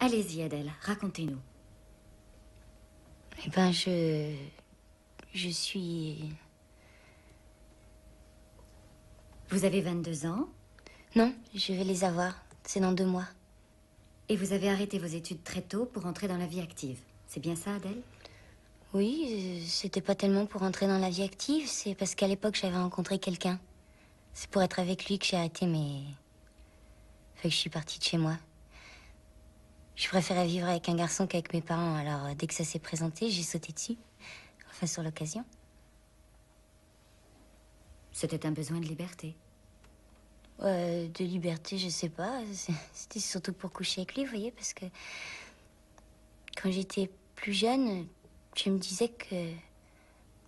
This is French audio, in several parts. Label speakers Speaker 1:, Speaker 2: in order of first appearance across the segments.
Speaker 1: Allez-y, Adèle, racontez-nous.
Speaker 2: Eh ben, je suis...
Speaker 1: Vous avez 22 ans.
Speaker 2: Non, je vais les avoir. C'est dans 2 mois.
Speaker 1: Et vous avez arrêté vos études très tôt pour entrer dans la vie active. C'est bien ça, Adèle?
Speaker 2: Oui, c'était pas tellement pour entrer dans la vie active, c'est parce qu'à l'époque, j'avais rencontré quelqu'un. C'est pour être avec lui que j'ai arrêté mes... Fait que je suis partie de chez moi. Je préférais vivre avec un garçon qu'avec mes parents, alors dès que ça s'est présenté, j'ai sauté dessus. Enfin, sur l'occasion.
Speaker 1: C'était un besoin de liberté.
Speaker 2: De liberté, je sais pas. C'était surtout pour coucher avec lui, vous voyez, parce que... Quand j'étais plus jeune, je me disais que...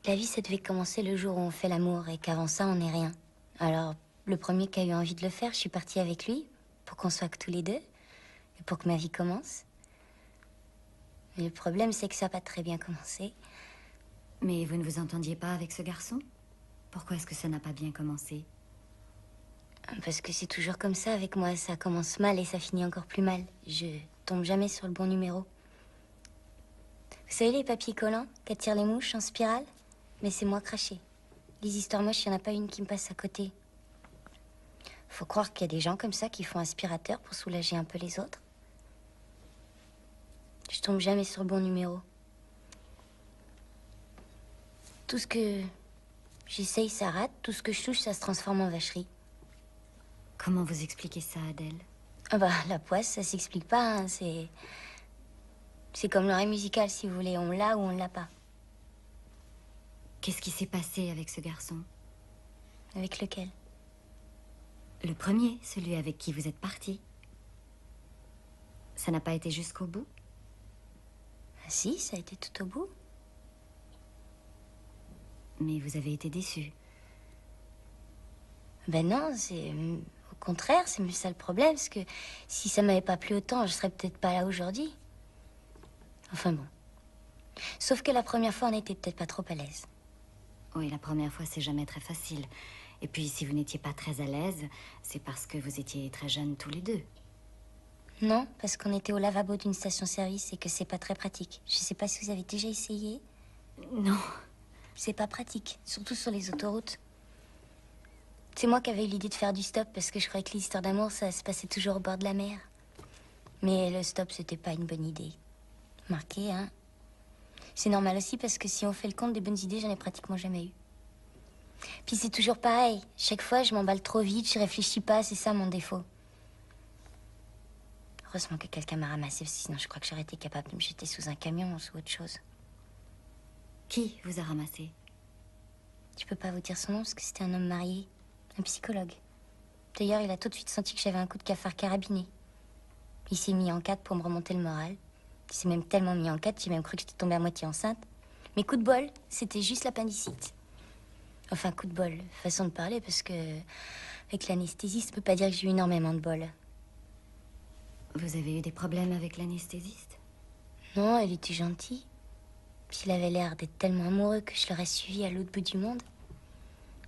Speaker 2: La vie, ça devait commencer le jour où on fait l'amour et qu'avant ça, on n'est rien. Alors, le premier qui a eu envie de le faire, je suis partie avec lui pour qu'on soit que tous les deux et pour que ma vie commence. Mais le problème, c'est que ça n'a pas très bien commencé.
Speaker 1: Mais vous ne vous entendiez pas avec ce garçon? Pourquoi est-ce que ça n'a pas bien commencé?
Speaker 2: Parce que c'est toujours comme ça avec moi. Ça commence mal et ça finit encore plus mal. Je tombe jamais sur le bon numéro. Vous savez les papiers collants qu'attirent les mouches en spirale? Mais c'est moi craché. Les histoires moches, il n'y en a pas une qui me passe à côté. Faut croire qu'il y a des gens comme ça qui font aspirateur pour soulager un peu les autres. Je tombe jamais sur le bon numéro. Tout ce que j'essaye, ça rate. Tout ce que je touche, ça se transforme en vacherie.
Speaker 1: Comment vous expliquez ça, Adèle?
Speaker 2: Ah bah, la poisse, ça s'explique pas, hein. C'est comme l'oreille musicale, si vous voulez. On l'a ou on l'a pas.
Speaker 1: Qu'est-ce qui s'est passé avec ce garçon?
Speaker 2: Avec lequel?
Speaker 1: Le premier, celui avec qui vous êtes parti. Ça n'a pas été jusqu'au bout?
Speaker 2: Ah si, ça a été tout au bout.
Speaker 1: Mais vous avez été déçue.
Speaker 2: Ben non, c'est... Au contraire, c'est mieux ça le problème, parce que si ça m'avait pas plu autant, je serais peut-être pas là aujourd'hui. Enfin bon. Sauf que la première fois, on n'était peut-être pas trop à l'aise.
Speaker 1: Oui, la première fois, c'est jamais très facile. Et puis, si vous n'étiez pas très à l'aise, c'est parce que vous étiez très jeunes tous les deux.
Speaker 2: Non, parce qu'on était au lavabo d'une station-service et que c'est pas très pratique. Je sais pas si vous avez déjà essayé.
Speaker 1: Non.
Speaker 2: C'est pas pratique, surtout sur les autoroutes. C'est moi qui avais eu l'idée de faire du stop parce que je croyais que les histoires d'amour, ça se passait toujours au bord de la mer. Mais le stop, c'était pas une bonne idée. Marqué, hein. C'est normal aussi parce que si on fait le compte des bonnes idées, j'en ai pratiquement jamais eu. Puis c'est toujours pareil. Chaque fois, je m'emballe trop vite, je réfléchis pas, c'est ça mon défaut. Heureusement que quelqu'un m'a ramassé, sinon je crois que j'aurais été capable de me jeter sous un camion ou sous autre chose.
Speaker 1: Qui vous a ramassé?
Speaker 2: Je peux pas vous dire son nom parce que c'était un homme marié, un psychologue. D'ailleurs, il a tout de suite senti que j'avais un coup de cafard carabiné. Il s'est mis en quatre pour me remonter le moral. Il s'est même tellement mis en quatre, j'ai même cru que j'étais tombée à moitié enceinte. Mais coup de bol, c'était juste l'appendicite. Enfin, coup de bol, façon de parler, parce que avec l'anesthésie, ça peut pas dire que j'ai eu énormément de bol.
Speaker 1: Vous avez eu des problèmes avec l'anesthésiste?
Speaker 2: Non, elle était gentille. Puis il avait l'air d'être tellement amoureux que je l'aurais suivi à l'autre bout du monde.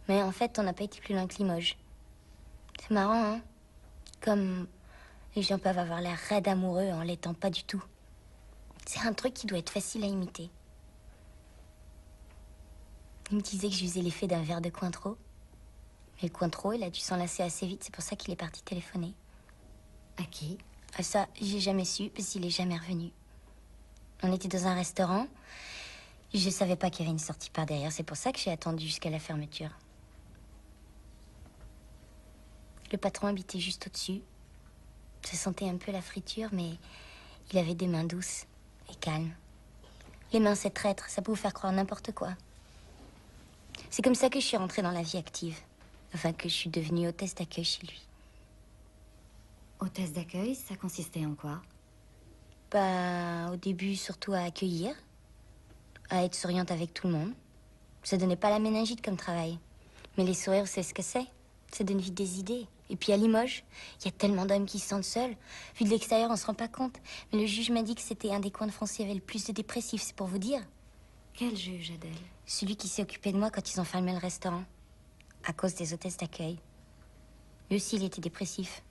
Speaker 2: Mais en fait, on n'a pas été plus loin que Limoges. C'est marrant, hein? Comme les gens peuvent avoir l'air raides amoureux en l'étant pas du tout. C'est un truc qui doit être facile à imiter. Il me disait que je faisais l'effet d'un verre de Cointreau. Mais le Cointreau, il a dû s'enlacer assez vite, c'est pour ça qu'il est parti téléphoner.
Speaker 1: À qui?
Speaker 2: Ah ça, j'ai jamais su, parce qu'il est jamais revenu. On était dans un restaurant, et je savais pas qu'il y avait une sortie par derrière, c'est pour ça que j'ai attendu jusqu'à la fermeture. Le patron habitait juste au-dessus. Je sentais un peu la friture, mais il avait des mains douces et calmes. Les mains, c'est traître, ça peut vous faire croire n'importe quoi. C'est comme ça que je suis rentrée dans la vie active. Enfin, que je suis devenue hôtesse d'accueil chez lui.
Speaker 1: Hôtesse d'accueil, ça consistait en quoi?
Speaker 2: Bah, au début, surtout à accueillir, à être souriante avec tout le monde. Ça donnait pas la méningite comme travail. Mais les sourires, c'est ce que c'est. Ça donne vite des idées. Et puis à Limoges, il y a tellement d'hommes qui se sentent seuls. Vu de l'extérieur, on se rend pas compte. Mais le juge m'a dit que c'était un des coins de France où il y avait le plus de dépressifs, c'est pour vous dire.
Speaker 1: Quel juge, Adèle?
Speaker 2: Celui qui s'est occupé de moi quand ils ont fermé le restaurant. À cause des hôtesses d'accueil. Lui aussi, il était dépressif.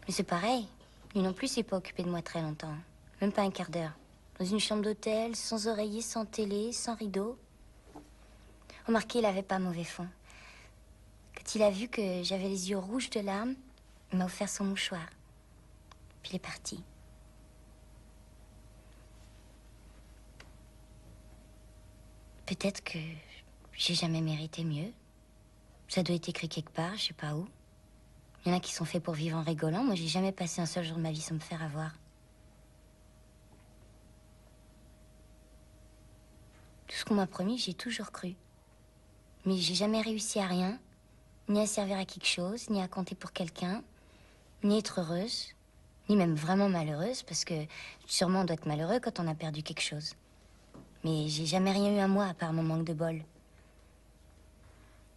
Speaker 2: Mais c'est pareil. Lui non plus s'est pas occupé de moi très longtemps. Même pas un quart d'heure. Dans une chambre d'hôtel, sans oreiller, sans télé, sans rideau. Remarquez, il avait pas mauvais fond. Quand il a vu que j'avais les yeux rouges de larmes, il m'a offert son mouchoir. Puis il est parti. Peut-être que j'ai jamais mérité mieux. Ça doit être écrit quelque part, je sais pas où. Il y en a qui sont faits pour vivre en rigolant. Moi, j'ai jamais passé un seul jour de ma vie sans me faire avoir. Tout ce qu'on m'a promis, j'ai toujours cru. Mais j'ai jamais réussi à rien, ni à servir à quelque chose, ni à compter pour quelqu'un, ni être heureuse, ni même vraiment malheureuse, parce que sûrement on doit être malheureux quand on a perdu quelque chose. Mais j'ai jamais rien eu à moi, à part mon manque de bol.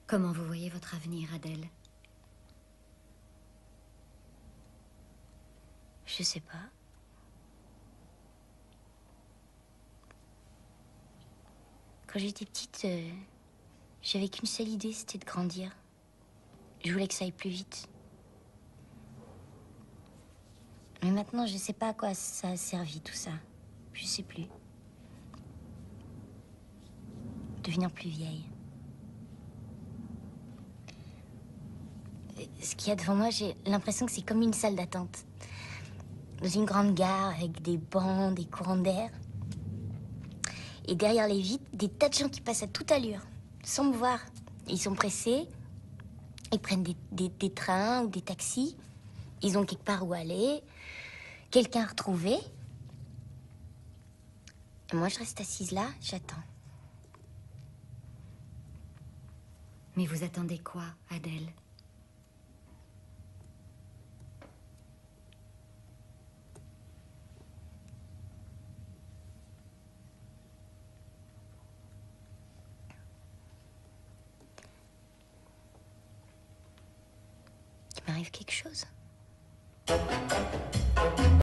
Speaker 1: Comment vous voyez votre avenir, Adèle?
Speaker 2: Je sais pas. Quand j'étais petite, j'avais qu'une seule idée, c'était de grandir. Je voulais que ça aille plus vite. Mais maintenant, je sais pas à quoi ça a servi, tout ça. Je sais plus. Devenir plus vieille. Ce qu'il y a devant moi, j'ai l'impression que c'est comme une salle d'attente. Dans une grande gare, avec des bancs, des courants d'air. Et derrière les vitres, des tas de gens qui passent à toute allure, sans me voir. Ils sont pressés, ils prennent des trains ou des taxis. Ils ont quelque part où aller, quelqu'un à retrouver. Et moi, je reste assise là, j'attends.
Speaker 1: Mais vous attendez quoi, Adèle?
Speaker 2: Il m'arrive quelque chose.